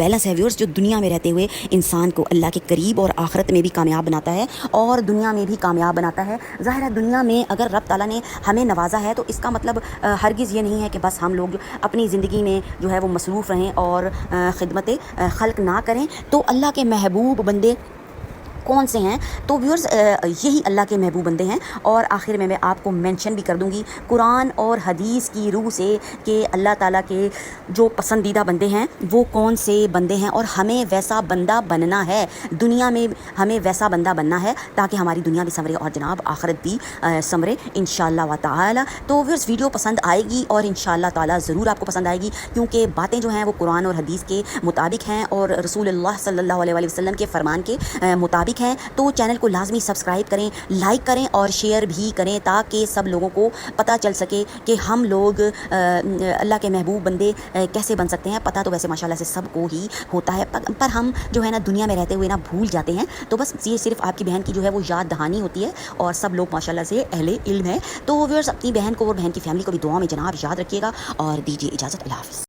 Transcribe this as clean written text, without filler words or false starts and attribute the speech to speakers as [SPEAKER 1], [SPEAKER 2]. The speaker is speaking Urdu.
[SPEAKER 1] بیلنس ہے ویورز جو دنیا میں رہتے ہوئے انسان کو اللہ کے قریب اور آخرت میں بھی کامیاب بناتا ہے اور دنیا میں بھی کامیاب بناتا ہے۔ ظاہر ہے دنیا میں اگر رب تعالیٰ نے ہمیں نوازا ہے تو اس کا مطلب ہرگز یہ نہیں ہے کہ بس ہم لوگ اپنی زندگی میں جو ہے وہ مصروف رہیں اور خدمت خلق نہ کریں۔ تو اللہ کے محبوب بندے کون سے ہیں؟ تو ویورز یہی اللہ کے محبوب بندے ہیں، اور آخر میں آپ کو مینشن بھی کر دوں گی قرآن اور حدیث کی روح سے کہ اللہ تعالیٰ کے جو پسندیدہ بندے ہیں وہ کون سے بندے ہیں، اور ہمیں ویسا بندہ بننا ہے، دنیا میں ہمیں ویسا بندہ بننا ہے تاکہ ہماری دنیا بھی سنورے اور جناب آخرت بھی سنورے انشاءاللہ و تعالی۔ تو ویورز ویڈیو پسند آئے گی اور انشاءاللہ تعالی ضرور آپ کو پسند آئے گی، کیونکہ باتیں جو ہیں وہ قرآن اور حدیث کے مطابق ہیں اور رسول اللہ صلی اللہ علیہ وسلم کے فرمان کے مطابق ہیں۔ تو چینل کو لازمی سبسکرائب کریں، لائک کریں اور شیئر بھی کریں تاکہ سب لوگوں کو پتہ چل سکے کہ ہم لوگ اللہ کے محبوب بندے کیسے بن سکتے ہیں۔ پتہ تو ویسے ماشاءاللہ سے سب کو ہی ہوتا ہے، پر ہم جو ہے نا دنیا میں رہتے ہوئے نا بھول جاتے ہیں۔ تو بس یہ صرف آپ کی بہن کی جو ہے وہ یاد دہانی ہوتی ہے، اور سب لوگ ماشاءاللہ سے اہل علم ہے۔ تو ویورز اپنی بہن کو اور بہن کی فیملی کو بھی دعا میں جناب یاد رکھیے گا، اور دیجیے اجازت، اللہ حافظ۔